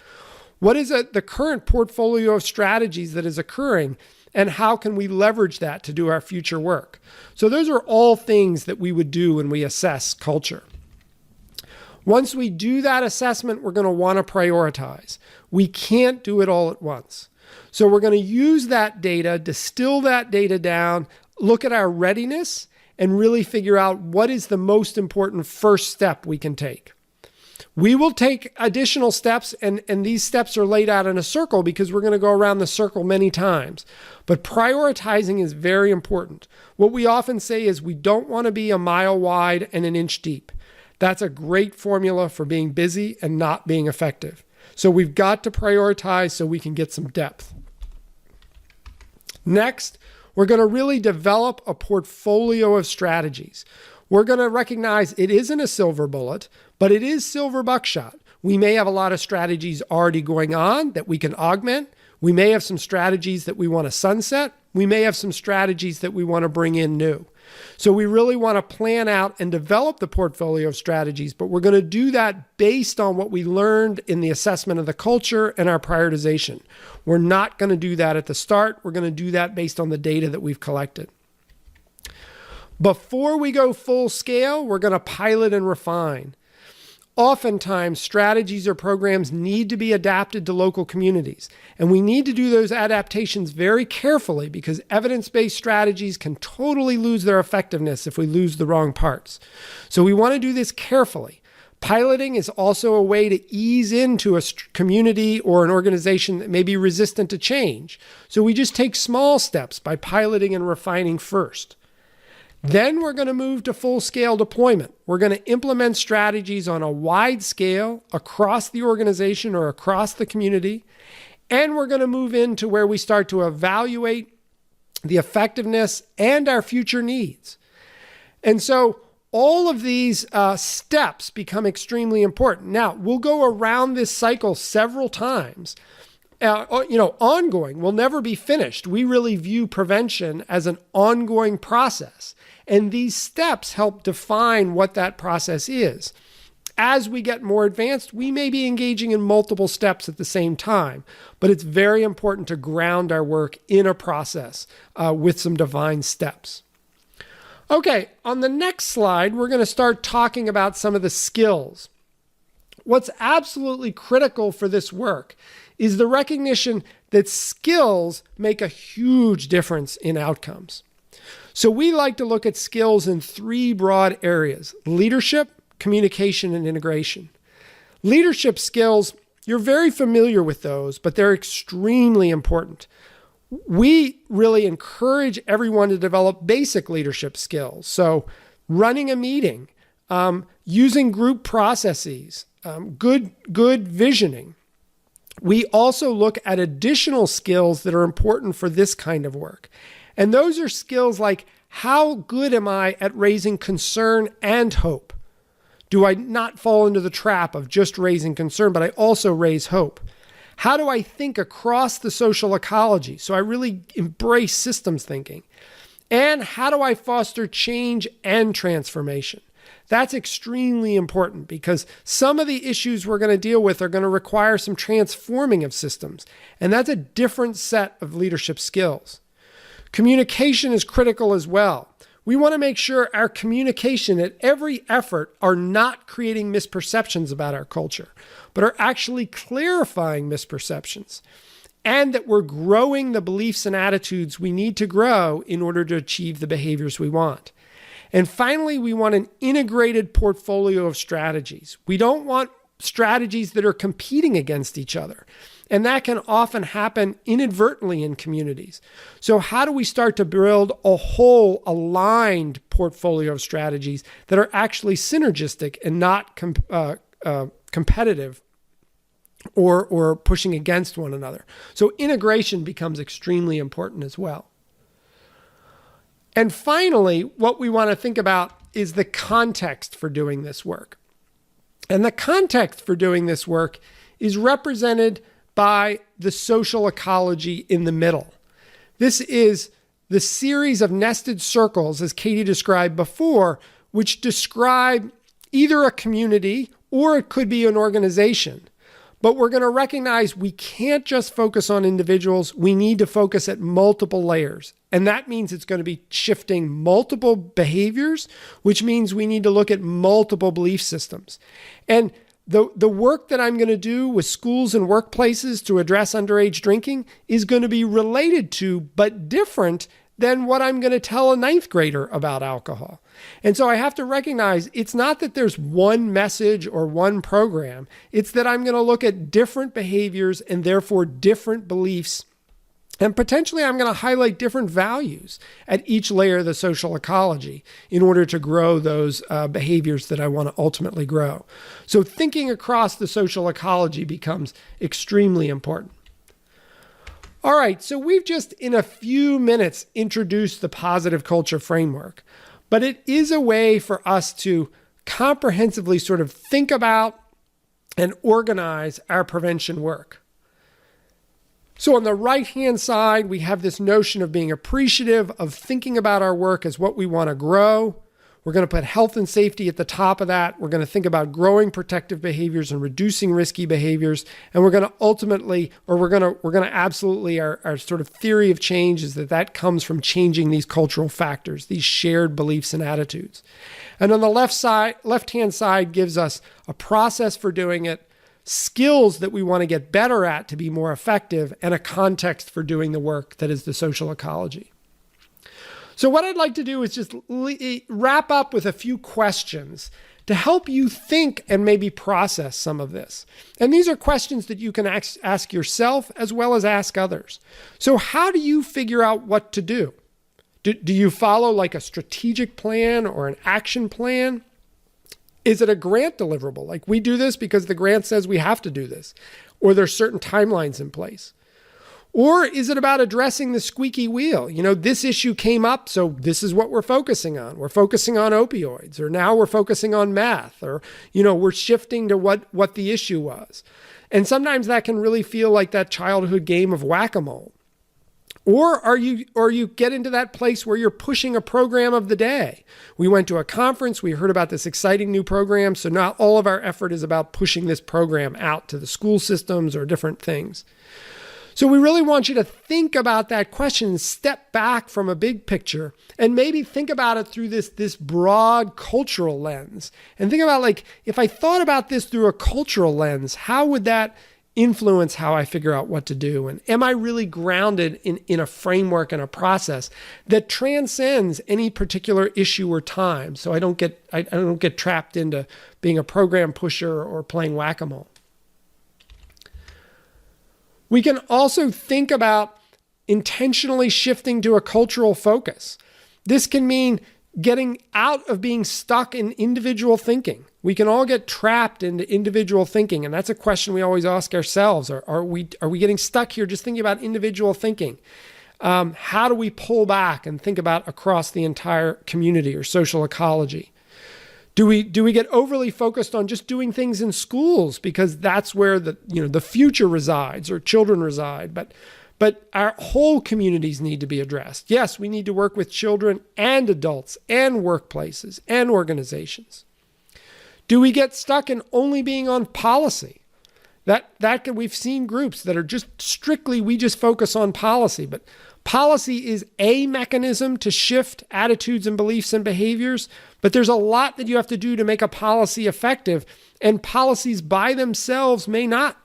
What is the current portfolio of strategies that is occurring? And how can we leverage that to do our future work? So those are all things that we would do when we assess culture. Once we do that assessment, we're going to want to prioritize. We can't do it all at once. So we're going to use that data, distill that data down, look at our readiness, and really figure out what is the most important first step we can take. We will take additional steps, and these steps are laid out in a circle because we're going to go around the circle many times. But prioritizing is very important. What we often say is we don't want to be a mile wide and an inch deep. That's a great formula for being busy and not being effective. So we've got to prioritize so we can get some depth. Next, we're going to really develop a portfolio of strategies. We're going to recognize it isn't a silver bullet, but it is silver buckshot. We may have a lot of strategies already going on that we can augment. We may have some strategies that we want to sunset. We may have some strategies that we want to bring in new. So we really want to plan out and develop the portfolio of strategies, but we're going to do that based on what we learned in the assessment of the culture and our prioritization. We're not going to do that at the start. We're going to do that based on the data that we've collected. Before we go full scale, we're going to pilot and refine. Oftentimes, strategies or programs need to be adapted to local communities, and we need to do those adaptations very carefully because evidence-based strategies can totally lose their effectiveness if we lose the wrong parts. So we want to do this carefully. Piloting is also a way to ease into a community or an organization that may be resistant to change. So we just take small steps by piloting and refining first. Then we're going to move to full-scale deployment. We're going to implement strategies on a wide scale across the organization or across the community. And we're going to move into where we start to evaluate the effectiveness and our future needs. And so all of these steps become extremely important. Now, we'll go around this cycle several times. Ongoing. We'll never be finished. We really view prevention as an ongoing process. And these steps help define what that process is. As we get more advanced, we may be engaging in multiple steps at the same time, but it's very important to ground our work in a process with some defined steps. Okay, on the next slide, we're going to start talking about some of the skills. What's absolutely critical for this work is the recognition that skills make a huge difference in outcomes. So we like to look at skills in three broad areas: leadership, communication, and integration. Leadership skills, you're very familiar with those, but they're extremely important. We really encourage everyone to develop basic leadership skills. So running a meeting, using group processes, good visioning. We also look at additional skills that are important for this kind of work. And those are skills like, how good am I at raising concern and hope? Do I not fall into the trap of just raising concern, but I also raise hope? How do I think across the social ecology? So I really embrace systems thinking. And how do I foster change and transformation? That's extremely important because some of the issues we're going to deal with are going to require some transforming of systems. And that's a different set of leadership skills. Communication is critical as well. We want to make sure our communication at every effort are not creating misperceptions about our culture, but are actually clarifying misperceptions, and that we're growing the beliefs and attitudes we need to grow in order to achieve the behaviors we want. And finally, we want an integrated portfolio of strategies. We don't want strategies that are competing against each other. And that can often happen inadvertently in communities. So how do we start to build a whole aligned portfolio of strategies that are actually synergistic and not competitive or pushing against one another? So integration becomes extremely important as well. And finally, what we want to think about is the context for doing this work. And the context for doing this work is represented by the social ecology in the middle. This is the series of nested circles, as Katie described before, which describe either a community or it could be an organization. But we're going to recognize we can't just focus on individuals. We need to focus at multiple layers. And that means it's going to be shifting multiple behaviors, which means we need to look at multiple belief systems. And the work that I'm going to do with schools and workplaces to address underage drinking is going to be related to, but different than what I'm going to tell a ninth grader about alcohol. And so I have to recognize it's not that there's one message or one program. It's that I'm going to look at different behaviors and therefore different beliefs. And potentially I'm going to highlight different values at each layer of the social ecology in order to grow those behaviors that I want to ultimately grow. So thinking across the social ecology becomes extremely important. All right, so we've just in a few minutes introduced the positive culture framework, but it is a way for us to comprehensively sort of think about and organize our prevention work. So on the right-hand side, we have this notion of being appreciative, of thinking about our work as what we want to grow. We're going to put health and safety at the top of that. We're going to think about growing protective behaviors and reducing risky behaviors. And we're going to ultimately, or we're going to absolutely, our sort of theory of change is that comes from changing these cultural factors, these shared beliefs and attitudes. And on the left-hand side gives us a process for doing it, skills that we want to get better at to be more effective, and a context for doing the work that is the social ecology. So what I'd like to do is just wrap up with a few questions to help you think and maybe process some of this. And these are questions that you can ask yourself as well as ask others. So how do you figure out what to do? Do you follow like a strategic plan or an action plan? Is it a grant deliverable? Like we do this because the grant says we have to do this, or there's certain timelines in place. Or is it about addressing the squeaky wheel? This issue came up, so this is what we're focusing on. We're focusing on opioids, or now we're focusing on math, or, we're shifting to what the issue was. And sometimes that can really feel like that childhood game of whack-a-mole. Or are you get into that place where you're pushing a program of the day? We went to a conference, we heard about this exciting new program, so now all of our effort is about pushing this program out to the school systems or different things. So we really want you to think about that question and step back from a big picture and maybe think about it through this broad cultural lens. And think about, like, if I thought about this through a cultural lens, how would that influence how I figure out what to do? And am I really grounded in a framework and a process that transcends any particular issue or time, so I don't get trapped into being a program pusher or playing whack-a-mole? We can also think about intentionally shifting to a cultural focus. This can mean getting out of being stuck in individual thinking. We can all get trapped into individual thinking, and that's a question we always ask ourselves. Are we getting stuck here just thinking about individual thinking? How do we pull back and think about across the entire community or social ecology? Do we get overly focused on just doing things in schools because that's where the future resides or children reside? But our whole communities need to be addressed. Yes, we need to work with children and adults and workplaces and organizations. Do we get stuck in only being on policy? We've seen groups that are just strictly, we just focus on policy, but policy is a mechanism to shift attitudes and beliefs and behaviors, but there's a lot that you have to do to make a policy effective, and policies by themselves may not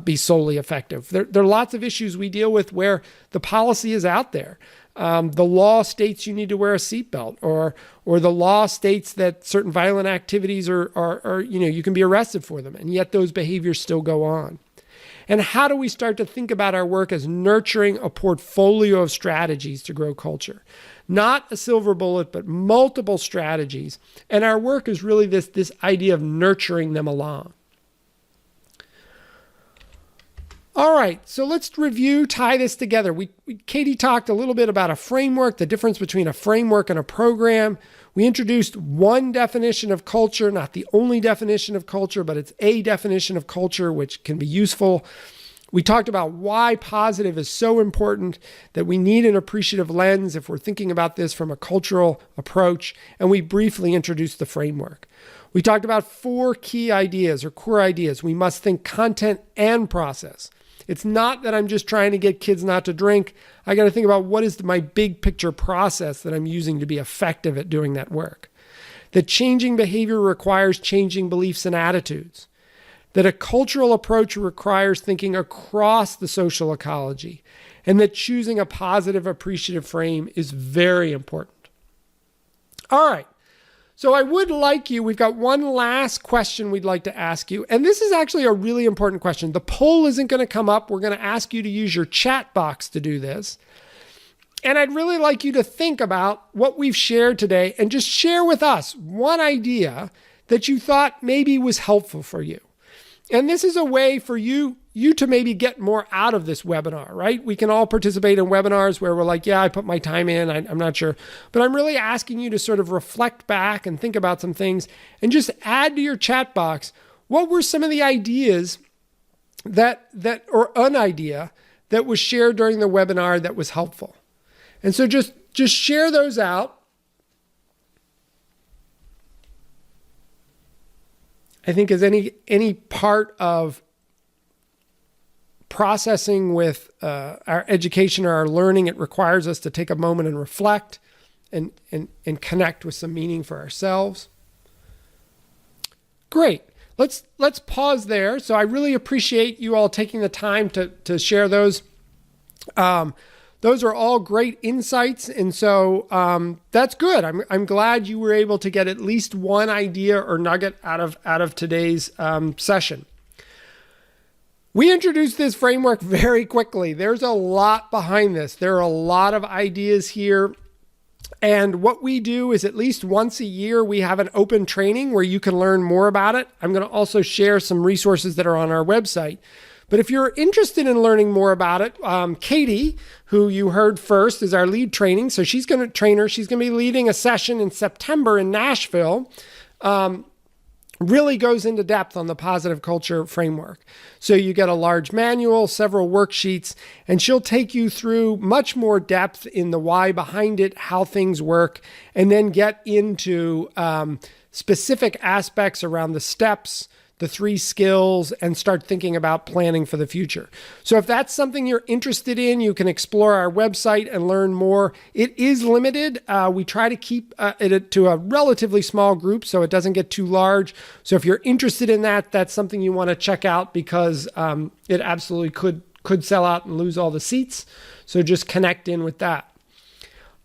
be solely effective. There are lots of issues we deal with where the policy is out there. The law states you need to wear a seatbelt, or the law states that certain violent activities are you can be arrested for them, and yet those behaviors still go on. And how do we start to think about our work as nurturing a portfolio of strategies to grow culture? Not a silver bullet, but multiple strategies. And our work is really this idea of nurturing them along. All right, so let's tie this together. Katie talked a little bit about a framework, the difference between a framework and a program. We introduced one definition of culture, not the only definition of culture, but it's a definition of culture which can be useful. We talked about why positive is so important, that we need an appreciative lens if we're thinking about this from a cultural approach, and we briefly introduced the framework. We talked about 4 key ideas or core ideas. We must think content and process. It's not that I'm just trying to get kids not to drink. I got to think about what is my big picture process that I'm using to be effective at doing that work. That changing behavior requires changing beliefs and attitudes. That a cultural approach requires thinking across the social ecology. And that choosing a positive, appreciative frame is very important. All right. So we've got one last question we'd like to ask you. And this is actually a really important question. The poll isn't going to come up. We're going to ask you to use your chat box to do this. And I'd really like you to think about what we've shared today and just share with us one idea that you thought maybe was helpful for you. And this is a way for you to maybe get more out of this webinar, right? We can all participate in webinars where we're like, yeah, I put my time in, I'm not sure. But I'm really asking you to sort of reflect back and think about some things and just add to your chat box, what were some of the ideas or an idea that was shared during the webinar that was helpful? And so just share those out. I think as any part of processing with our education or our learning, it requires us to take a moment and reflect and connect with some meaning for ourselves. Great. Let's pause there. So I really appreciate you all taking the time to share those. Those are all great insights, and so that's good. I'm glad you were able to get at least one idea or nugget out of today's session. We introduced this framework very quickly. There's a lot behind this. There are a lot of ideas here. And what we do is at least once a year, we have an open training where you can learn more about it. I'm going to also share some resources that are on our website. But if you're interested in learning more about it, Katie, who you heard first, is our lead training. So she's going to be leading a session in September in Nashville. Really goes into depth on the positive culture framework. So you get a large manual, several worksheets, and she'll take you through much more depth in the why behind it, how things work, and then get into specific aspects around the steps, the 3 skills, and start thinking about planning for the future. So if that's something you're interested in, you can explore our website and learn more. It is limited. We try to keep it to a relatively small group so it doesn't get too large. So if you're interested in that, that's something you want to check out, because it absolutely could sell out and lose all the seats. So just connect in with that.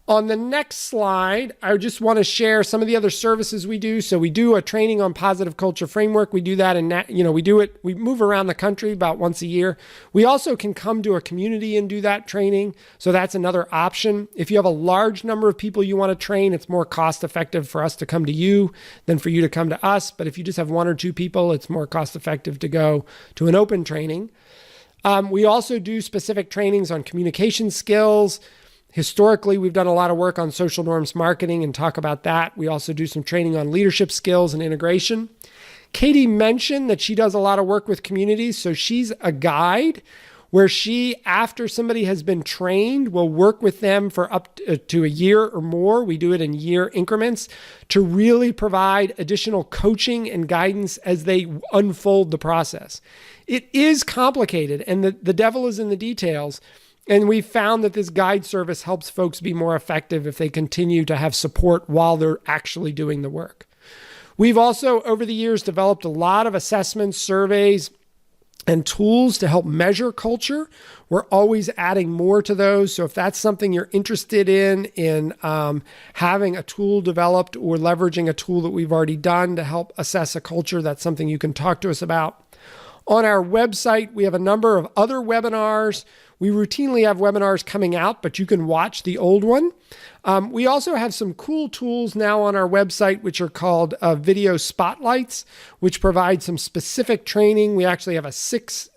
On the next slide, I just want to share some of the other services we do. So we do a training on positive culture framework. We do that we move around the country about once a year. We also can come to a community and do that training. So that's another option. If you have a large number of people you want to train, it's more cost effective for us to come to you than for you to come to us. But if you just have 1 or 2 people, it's more cost effective to go to an open training. We also do specific trainings on communication skills. Historically, we've done a lot of work on social norms marketing and talk about that. We also do some training on leadership skills and integration. Katie mentioned that she does a lot of work with communities. So she's a guide where she, after somebody has been trained, will work with them for up to a year or more. We do it in year increments to really provide additional coaching and guidance as they unfold the process. It is complicated, and the devil is in the details. And we found that this guide service helps folks be more effective if they continue to have support while they're actually doing the work. We've also, over the years, developed a lot of assessments, surveys, and tools to help measure culture. We're always adding more to those. So if that's something you're interested in having a tool developed or leveraging a tool that we've already done to help assess a culture, that's something you can talk to us about. On our website, we have a number of other webinars. We routinely have webinars coming out, but you can watch the old one. We also have some cool tools now on our website, which are called video spotlights, which provide some specific training. We actually have a 6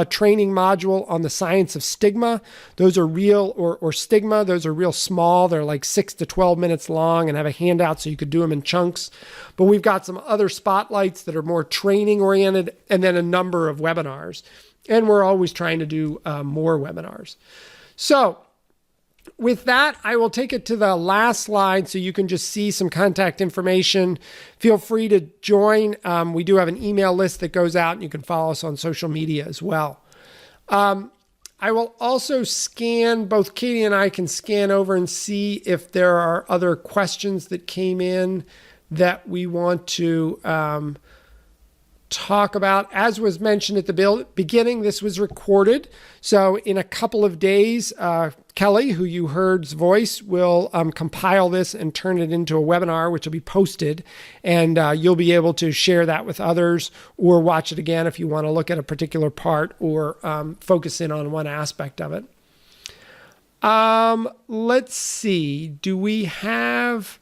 training module on the science of stigma. Those are real, or stigma. Those are real small. They're like 6 to 12 minutes long and have a handout so you could do them in chunks. But we've got some other spotlights that are more training oriented, and then a number of webinars. And we're always trying to do more webinars. So with that, I will take it to the last slide so you can just see some contact information. Feel free to join. We do have an email list that goes out, and you can follow us on social media as well. I will also scan, both Katie and I can scan over and see if there are other questions that came in that we want to talk about. As was mentioned at the beginning, this was recorded. So in a couple of days, Kelly, who you heard's voice, will compile this and turn it into a webinar, which will be posted. And you'll be able to share that with others or watch it again if you want to look at a particular part or focus in on one aspect of it. Let's see. Do we have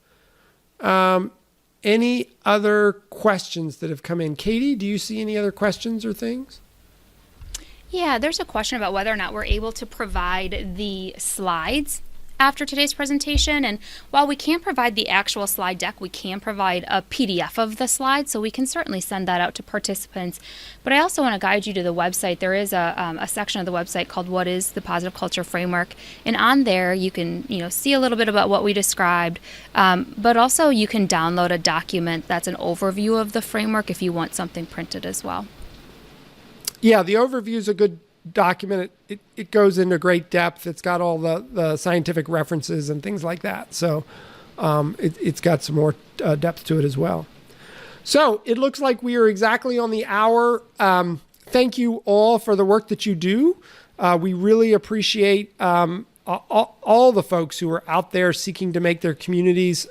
any other questions that have come in? Katie, do you see any other questions or things? Yeah, there's a question about whether or not we're able to provide the slides after today's presentation. And while we can't provide the actual slide deck, we can provide a PDF of the slides, so we can certainly send that out to participants. But I also want to guide you to the website. There is a section of the website called What is the Positive Culture Framework? And on there you can see a little bit about what we described, but also you can download a document that's an overview of the framework if you want something printed as well. Yeah, the overview is a good document. It goes into great depth. It's got all the scientific references and things like that. So it's got some more depth to it as well. So it looks like we are exactly on the hour. Thank you all for the work that you do. We really appreciate all the folks who are out there seeking to make their communities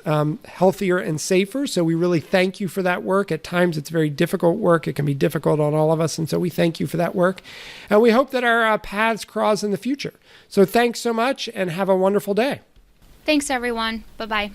healthier and safer. So we really thank you for that work. At times it's very difficult work. It can be difficult on all of us. And so we thank you for that work. And we hope that our paths cross in the future. So thanks so much and have a wonderful day. Thanks, everyone. Bye-bye.